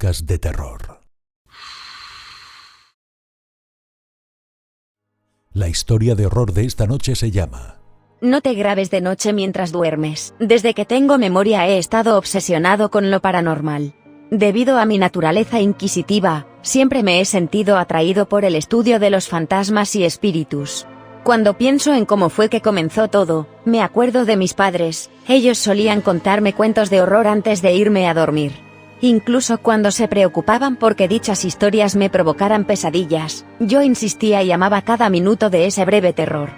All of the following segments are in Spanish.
podcast de terror. La historia de horror de esta noche se llama No te grabes de noche mientras duermes. Desde que tengo memoria he estado obsesionado con lo paranormal. Debido a mi naturaleza inquisitiva, siempre me he sentido atraído por el estudio de los fantasmas y espíritus. Cuando pienso en cómo fue que comenzó todo, me acuerdo de mis padres. Ellos solían contarme cuentos de horror antes de irme a dormir. Incluso cuando se preocupaban porque dichas historias me provocaran pesadillas, yo insistía y amaba cada minuto de ese breve terror.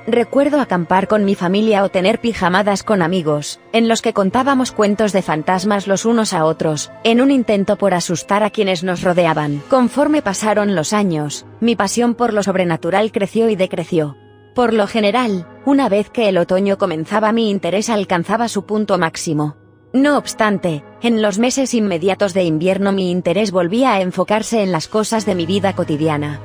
Recuerdo acampar con mi familia o tener pijamadas con amigos, en los que contábamos cuentos de fantasmas los unos a otros, en un intento por asustar a quienes nos rodeaban. Conforme pasaron los años, mi pasión por lo sobrenatural creció y decreció. Por lo general, una vez que el otoño comenzaba mi interés alcanzaba su punto máximo. No obstante, en los meses inmediatos de invierno mi interés volvía a enfocarse en las cosas de mi vida cotidiana.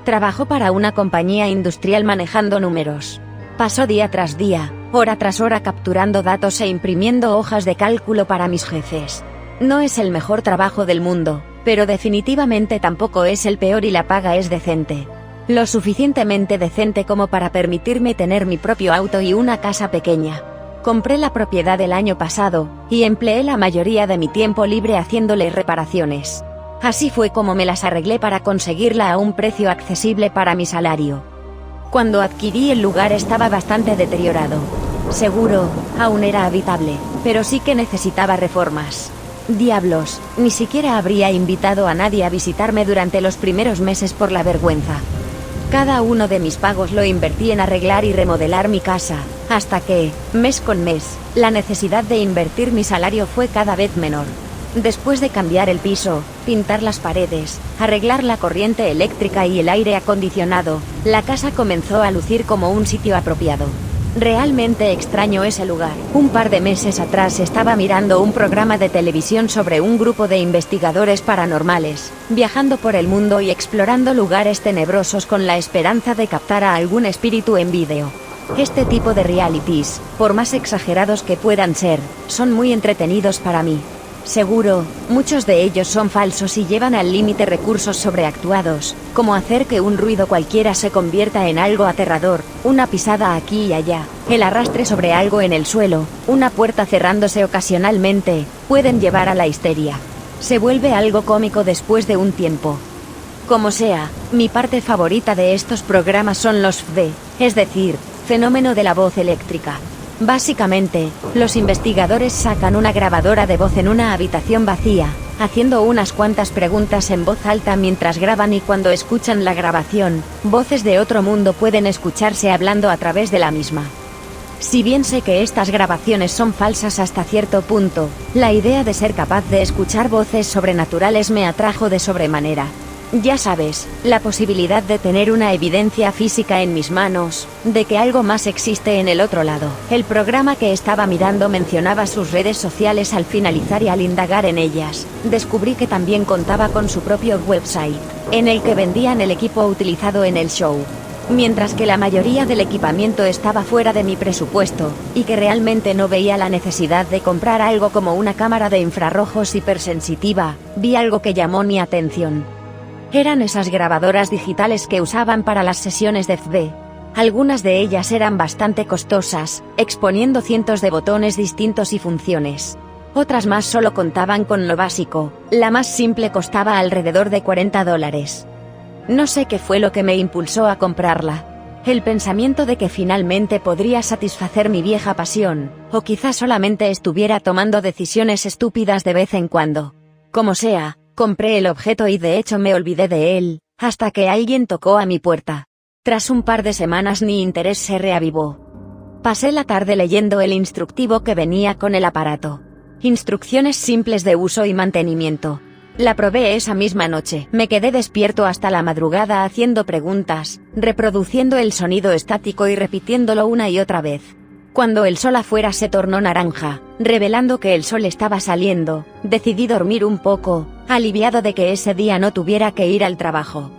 Trabajó para una compañía industrial manejando números. Pasó día tras día, hora tras hora capturando datos e imprimiendo hojas de cálculo para mis jefes. No es el mejor trabajo del mundo, pero definitivamente tampoco es el peor y la paga es decente. Lo suficientemente decente como para permitirme tener mi propio auto y una casa pequeña. Compré la propiedad el año pasado, y empleé la mayoría de mi tiempo libre haciéndole reparaciones. Así fue como me las arreglé para conseguirla a un precio accesible para mi salario. Cuando adquirí el lugar estaba bastante deteriorado. Seguro, aún era habitable, pero sí que necesitaba reformas. Diablos, ni siquiera habría invitado a nadie a visitarme durante los primeros meses por la vergüenza. Cada uno de mis pagos lo invertí en arreglar y remodelar mi casa, hasta que, mes con mes, la necesidad de invertir mi salario fue cada vez menor. Después de cambiar el piso, pintar las paredes, arreglar la corriente eléctrica y el aire acondicionado, la casa comenzó a lucir como un sitio apropiado. Realmente extraño ese lugar. Un par de meses atrás estaba mirando un programa de televisión sobre un grupo de investigadores paranormales, viajando por el mundo y explorando lugares tenebrosos con la esperanza de captar a algún espíritu en vídeo. Este tipo de realities, por más exagerados que puedan ser, son muy entretenidos para mí. Seguro, muchos de ellos son falsos y llevan al límite recursos sobreactuados, como hacer que un ruido cualquiera se convierta en algo aterrador, una pisada aquí y allá, el arrastre sobre algo en el suelo, una puerta cerrándose ocasionalmente, pueden llevar a la histeria. Se vuelve algo cómico después de un tiempo. Como sea, mi parte favorita de estos programas son los FV, es decir, fenómeno de la voz eléctrica. Básicamente, los investigadores sacan una grabadora de voz en una habitación vacía, haciendo unas cuantas preguntas en voz alta mientras graban y cuando escuchan la grabación, voces de otro mundo pueden escucharse hablando a través de la misma. Si bien sé que estas grabaciones son falsas hasta cierto punto, la idea de ser capaz de escuchar voces sobrenaturales me atrajo de sobremanera. Ya sabes, la posibilidad de tener una evidencia física en mis manos, de que algo más existe en el otro lado. El programa que estaba mirando mencionaba sus redes sociales al finalizar y al indagar en ellas, descubrí que también contaba con su propio website, en el que vendían el equipo utilizado en el show. Mientras que la mayoría del equipamiento estaba fuera de mi presupuesto, y que realmente no veía la necesidad de comprar algo como una cámara de infrarrojos hipersensitiva, vi algo que llamó mi atención. Eran esas grabadoras digitales que usaban para las sesiones de FV. Algunas de ellas eran bastante costosas, exponiendo cientos de botones distintos y funciones. Otras más solo contaban con lo básico, la más simple costaba alrededor de $40. No sé qué fue lo que me impulsó a comprarla. El pensamiento de que finalmente podría satisfacer mi vieja pasión, o quizás solamente estuviera tomando decisiones estúpidas de vez en cuando. Como sea, compré el objeto y de hecho me olvidé de él, hasta que alguien tocó a mi puerta. Tras un par de semanas mi interés se reavivó. Pasé la tarde leyendo el instructivo que venía con el aparato. Instrucciones simples de uso y mantenimiento. La probé esa misma noche. Me quedé despierto hasta la madrugada haciendo preguntas, reproduciendo el sonido estático y repitiéndolo una y otra vez. Cuando el sol afuera se tornó naranja, revelando que el sol estaba saliendo, decidí dormir un poco, aliviado de que ese día no tuviera que ir al trabajo.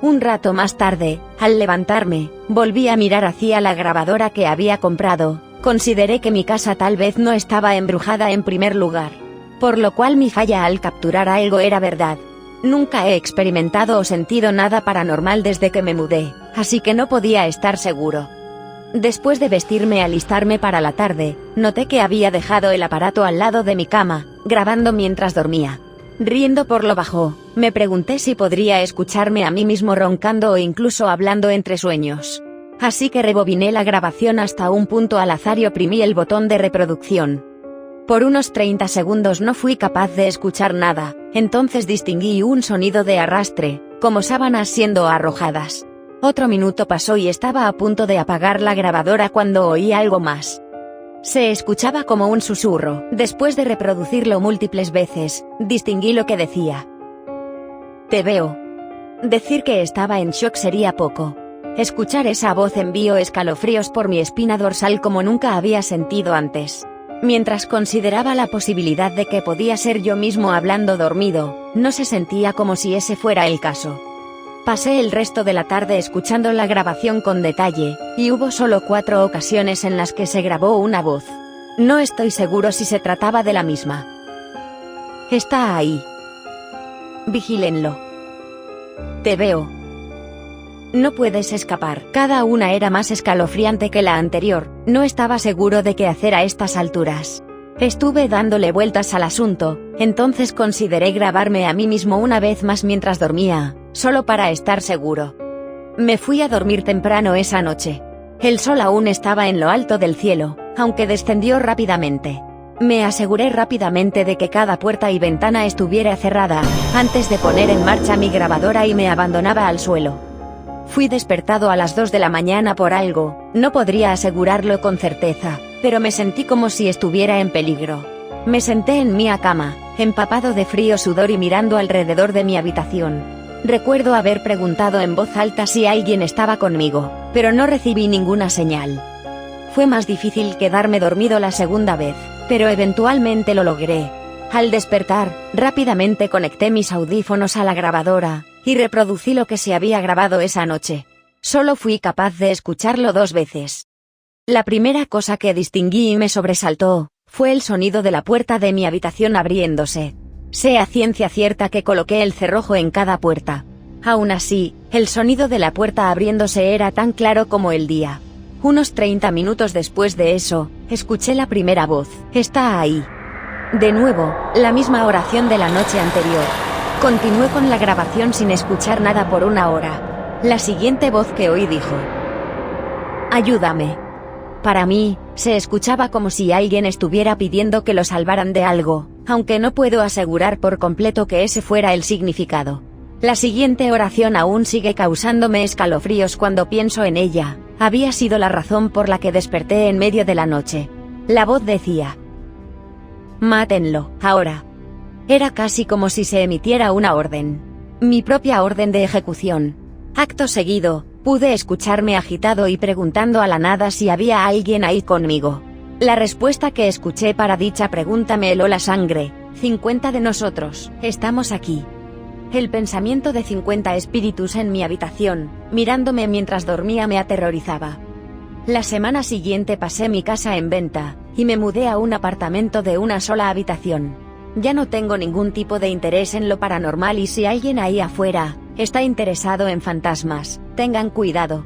Un rato más tarde, al levantarme, volví a mirar hacia la grabadora que había comprado. Consideré que mi casa tal vez no estaba embrujada en primer lugar. por lo cual mi falla al capturar algo era verdad. Nunca he experimentado o sentido nada paranormal desde que me mudé, así que no podía estar seguro. Después de vestirme y alistarme para la tarde, noté que había dejado el aparato al lado de mi cama, grabando mientras dormía. Riendo por lo bajo, me pregunté si podría escucharme a mí mismo roncando o incluso hablando entre sueños. Así que rebobiné la grabación hasta un punto al azar y oprimí el botón de reproducción. Por unos 30 segundos no fui capaz de escuchar nada, entonces distinguí un sonido de arrastre, como sábanas siendo arrojadas. Otro minuto pasó y estaba a punto de apagar la grabadora cuando oí algo más. Se escuchaba como un susurro. Después de reproducirlo múltiples veces, distinguí lo que decía. Te veo. Decir que estaba en shock sería poco. Escuchar esa voz envió escalofríos por mi espina dorsal como nunca había sentido antes. Mientras consideraba la posibilidad de que podía ser yo mismo hablando dormido, no se sentía como si ese fuera el caso. Pasé el resto de la tarde escuchando la grabación con detalle, y hubo solo 4 ocasiones en las que se grabó una voz. No estoy seguro si se trataba de la misma. Está ahí. Vigílenlo. Te veo. No puedes escapar. Cada una era más escalofriante que la anterior. No estaba seguro de qué hacer a estas alturas. Estuve dándole vueltas al asunto, entonces consideré grabarme a mí mismo una vez más mientras dormía, solo para estar seguro. Me fui a dormir temprano esa noche. El sol aún estaba en lo alto del cielo, aunque descendió rápidamente. Me aseguré rápidamente de que cada puerta y ventana estuviera cerrada, antes de poner en marcha mi grabadora y me abandonaba al suelo. Fui despertado a las 2 de la mañana por algo, no podría asegurarlo con certeza, pero me sentí como si estuviera en peligro. Me senté en mi cama, empapado de frío sudor y mirando alrededor de mi habitación. Recuerdo haber preguntado en voz alta si alguien estaba conmigo, pero no recibí ninguna señal. Fue más difícil quedarme dormido la segunda vez, pero eventualmente lo logré. Al despertar, rápidamente conecté mis audífonos a la grabadora, y reproducí lo que se había grabado esa noche. Solo fui capaz de escucharlo 2 veces. La primera cosa que distinguí y me sobresaltó, fue el sonido de la puerta de mi habitación abriéndose. Sé a ciencia cierta que coloqué el cerrojo en cada puerta. Aún así, el sonido de la puerta abriéndose era tan claro como el día. Unos 30 minutos después de eso, escuché la primera voz. Está ahí. De nuevo, la misma oración de la noche anterior. Continué con la grabación sin escuchar nada por 1 hora. La siguiente voz que oí dijo: ayúdame. Para mí, se escuchaba como si alguien estuviera pidiendo que lo salvaran de algo, aunque no puedo asegurar por completo que ese fuera el significado. La siguiente oración aún sigue causándome escalofríos cuando pienso en ella. Había sido la razón por la que desperté en medio de la noche. La voz decía: mátenlo, ahora. Era casi como si se emitiera una orden. Mi propia orden de ejecución. Acto seguido, pude escucharme agitado y preguntando a la nada si había alguien ahí conmigo. La respuesta que escuché para dicha pregunta me heló la sangre. 50 de nosotros, estamos aquí. El pensamiento de 50 espíritus en mi habitación, mirándome mientras dormía me aterrorizaba. La semana siguiente pasé mi casa en venta, y me mudé a un apartamento de una sola habitación. Ya no tengo ningún tipo de interés en lo paranormal y si alguien ahí afuera está interesado en fantasmas, tengan cuidado.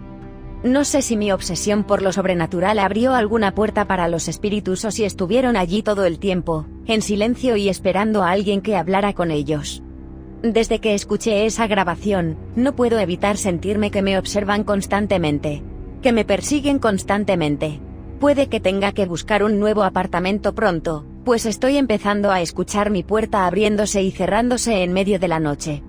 No sé si mi obsesión por lo sobrenatural abrió alguna puerta para los espíritus o si estuvieron allí todo el tiempo, en silencio y esperando a alguien que hablara con ellos. Desde que escuché esa grabación, no puedo evitar sentirme que me observan constantemente, que me persiguen constantemente. Puede que tenga que buscar un nuevo apartamento pronto, pues estoy empezando a escuchar mi puerta abriéndose y cerrándose en medio de la noche.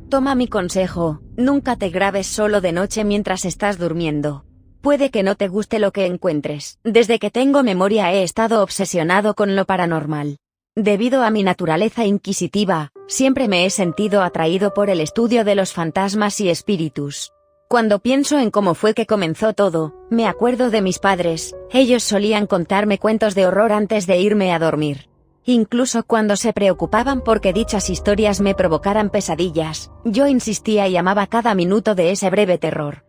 Toma mi consejo, nunca te grabes solo de noche mientras estás durmiendo. Puede que no te guste lo que encuentres. Desde que tengo memoria he estado obsesionado con lo paranormal. Debido a mi naturaleza inquisitiva, siempre me he sentido atraído por el estudio de los fantasmas y espíritus. Cuando pienso en cómo fue que comenzó todo, me acuerdo de mis padres. Ellos solían contarme cuentos de horror antes de irme a dormir. Incluso cuando se preocupaban porque dichas historias me provocaran pesadillas, yo insistía y amaba cada minuto de ese breve terror.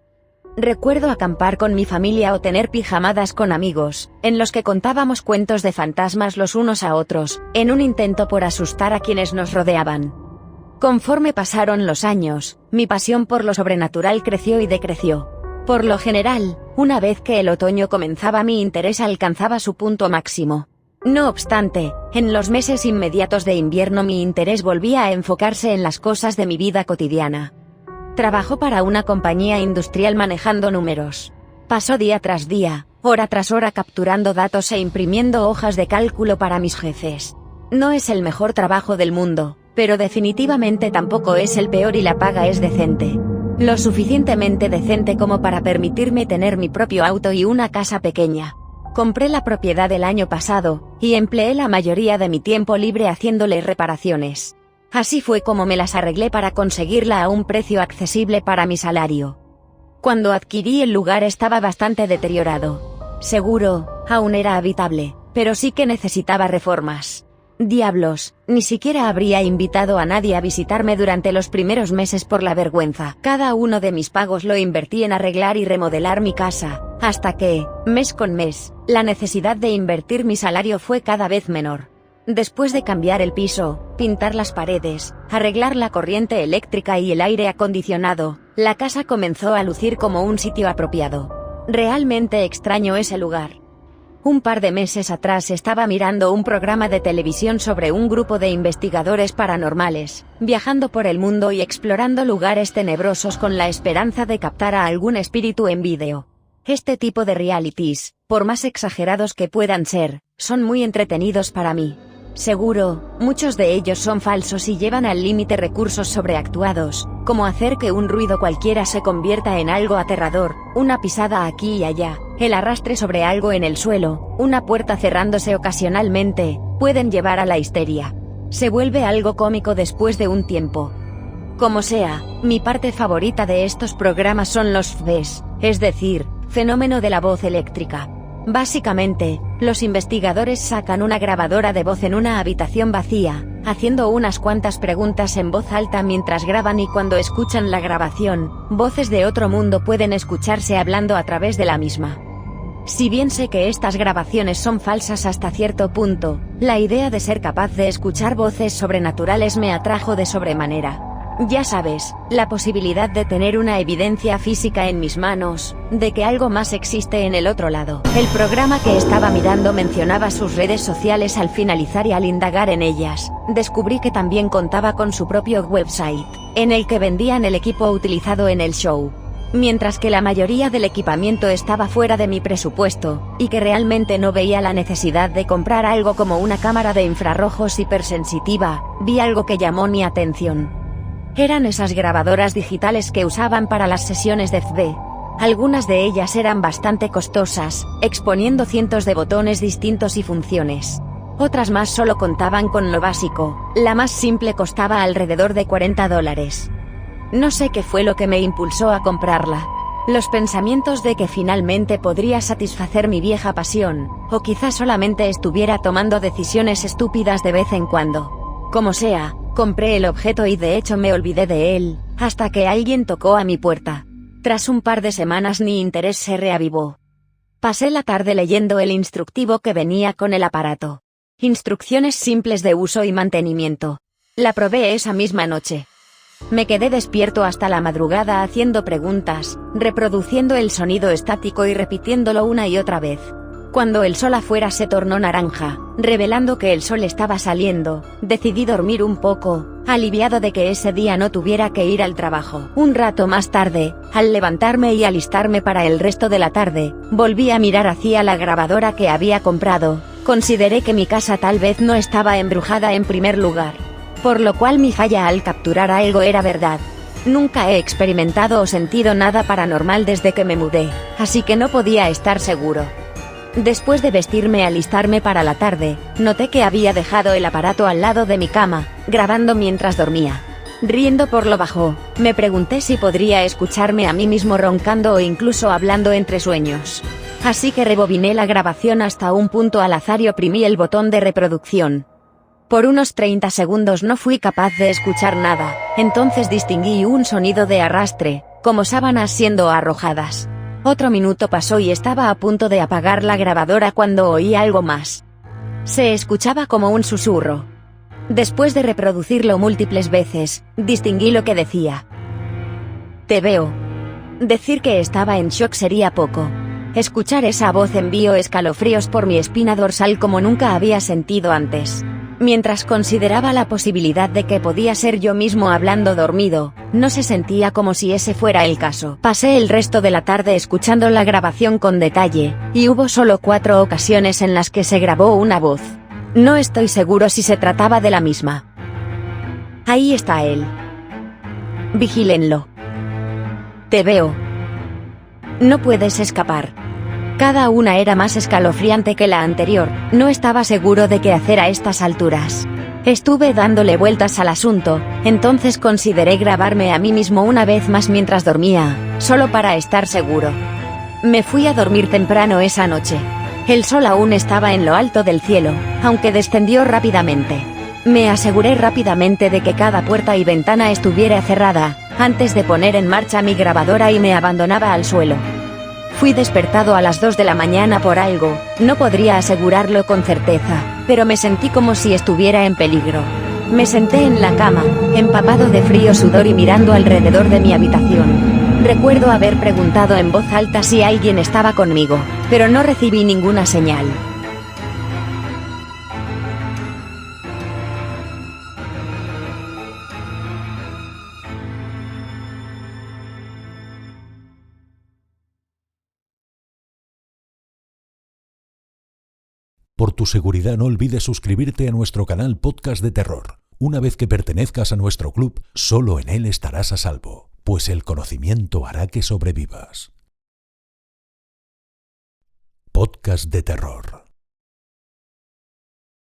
Recuerdo acampar con mi familia o tener pijamadas con amigos, en los que contábamos cuentos de fantasmas los unos a otros, en un intento por asustar a quienes nos rodeaban. Conforme pasaron los años, mi pasión por lo sobrenatural creció y decreció. Por lo general, una vez que el otoño comenzaba, mi interés alcanzaba su punto máximo. No obstante, en los meses inmediatos de invierno mi interés volvía a enfocarse en las cosas de mi vida cotidiana. Trabajó para una compañía industrial manejando números. Pasó día tras día, hora tras hora capturando datos e imprimiendo hojas de cálculo para mis jefes. No es el mejor trabajo del mundo, pero definitivamente tampoco es el peor y la paga es decente. Lo suficientemente decente como para permitirme tener mi propio auto y una casa pequeña. Compré la propiedad el año pasado, y empleé la mayoría de mi tiempo libre haciéndole reparaciones. Así fue como me las arreglé para conseguirla a un precio accesible para mi salario. Cuando adquirí el lugar estaba bastante deteriorado. Seguro, aún era habitable, pero sí que necesitaba reformas. Diablos, ni siquiera habría invitado a nadie a visitarme durante los primeros meses por la vergüenza. Cada uno de mis pagos lo invertí en arreglar y remodelar mi casa, hasta que, mes con mes, la necesidad de invertir mi salario fue cada vez menor. Después de cambiar el piso, pintar las paredes, arreglar la corriente eléctrica y el aire acondicionado, la casa comenzó a lucir como un sitio apropiado. Realmente extraño ese lugar. Un par de meses atrás estaba mirando un programa de televisión sobre un grupo de investigadores paranormales, viajando por el mundo y explorando lugares tenebrosos con la esperanza de captar a algún espíritu en vídeo. Este tipo de realities, por más exagerados que puedan ser, son muy entretenidos para mí. Seguro, muchos de ellos son falsos y llevan al límite recursos sobreactuados, como hacer que un ruido cualquiera se convierta en algo aterrador, una pisada aquí y allá, el arrastre sobre algo en el suelo, una puerta cerrándose ocasionalmente, pueden llevar a la histeria. Se vuelve algo cómico después de un tiempo. Como sea, mi parte favorita de estos programas son los FBES, es decir, fenómeno de la voz eléctrica. Básicamente, los investigadores sacan una grabadora de voz en una habitación vacía, haciendo unas cuantas preguntas en voz alta mientras graban, y cuando escuchan la grabación, voces de otro mundo pueden escucharse hablando a través de la misma. Si bien sé que estas grabaciones son falsas hasta cierto punto, la idea de ser capaz de escuchar voces sobrenaturales me atrajo de sobremanera. Ya sabes, la posibilidad de tener una evidencia física en mis manos, de que algo más existe en el otro lado. El programa que estaba mirando mencionaba sus redes sociales al finalizar, y al indagar en ellas, descubrí que también contaba con su propio website, en el que vendían el equipo utilizado en el show. Mientras que la mayoría del equipamiento estaba fuera de mi presupuesto, y que realmente no veía la necesidad de comprar algo como una cámara de infrarrojos hipersensitiva, vi algo que llamó mi atención. Eran esas grabadoras digitales que usaban para las sesiones de FB. Algunas de ellas eran bastante costosas, exponiendo cientos de botones distintos y funciones. Otras más solo contaban con lo básico, la más simple costaba alrededor de $40. No sé qué fue lo que me impulsó a comprarla. Los pensamientos de que finalmente podría satisfacer mi vieja pasión, o quizás solamente estuviera tomando decisiones estúpidas de vez en cuando. Como sea, compré el objeto y de hecho me olvidé de él, hasta que alguien tocó a mi puerta. Tras un par de semanas mi interés se reavivó. Pasé la tarde leyendo el instructivo que venía con el aparato. Instrucciones simples de uso y mantenimiento. La probé esa misma noche. Me quedé despierto hasta la madrugada haciendo preguntas, reproduciendo el sonido estático y repitiéndolo una y otra vez. Cuando el sol afuera se tornó naranja, revelando que el sol estaba saliendo, decidí dormir un poco, aliviado de que ese día no tuviera que ir al trabajo. Un rato más tarde, al levantarme y alistarme para el resto de la tarde, volví a mirar hacia la grabadora que había comprado. Consideré que mi casa tal vez no estaba embrujada en primer lugar, por lo cual mi falla al capturar algo era verdad. Nunca he experimentado o sentido nada paranormal desde que me mudé, así que no podía estar seguro. Después de vestirme y alistarme para la tarde, noté que había dejado el aparato al lado de mi cama, grabando mientras dormía. Riendo por lo bajo, me pregunté si podría escucharme a mí mismo roncando o incluso hablando entre sueños. Así que rebobiné la grabación hasta un punto al azar y oprimí el botón de reproducción. Por unos 30 segundos no fui capaz de escuchar nada, entonces distinguí un sonido de arrastre, como sábanas siendo arrojadas. Otro minuto pasó y estaba a punto de apagar la grabadora cuando oí algo más. Se escuchaba como un susurro. Después de reproducirlo múltiples veces, distinguí lo que decía. Te veo. Decir que estaba en shock sería poco. Escuchar esa voz envió escalofríos por mi espina dorsal como nunca había sentido antes. Mientras consideraba la posibilidad de que podía ser yo mismo hablando dormido, no se sentía como si ese fuera el caso. Pasé el resto de la tarde escuchando la grabación con detalle, y hubo solo 4 ocasiones en las que se grabó una voz. No estoy seguro si se trataba de la misma. Ahí está él. Vigílenlo. Te veo. No puedes escapar. Cada una era más escalofriante que la anterior, no estaba seguro de qué hacer a estas alturas. Estuve dándole vueltas al asunto, entonces consideré grabarme a mí mismo una vez más mientras dormía, solo para estar seguro. Me fui a dormir temprano esa noche. El sol aún estaba en lo alto del cielo, aunque descendió rápidamente. Me aseguré rápidamente de que cada puerta y ventana estuviera cerrada, antes de poner en marcha mi grabadora y me abandonaba al suelo. Fui despertado a las 2 de la mañana por algo, no podría asegurarlo con certeza, pero me sentí como si estuviera en peligro. Me senté en la cama, empapado de frío sudor y mirando alrededor de mi habitación. Recuerdo haber preguntado en voz alta si alguien estaba conmigo, pero no recibí ninguna señal. Por tu seguridad no olvides suscribirte a nuestro canal Podcast de Terror. Una vez que pertenezcas a nuestro club, solo en él estarás a salvo, pues el conocimiento hará que sobrevivas. Podcast de Terror.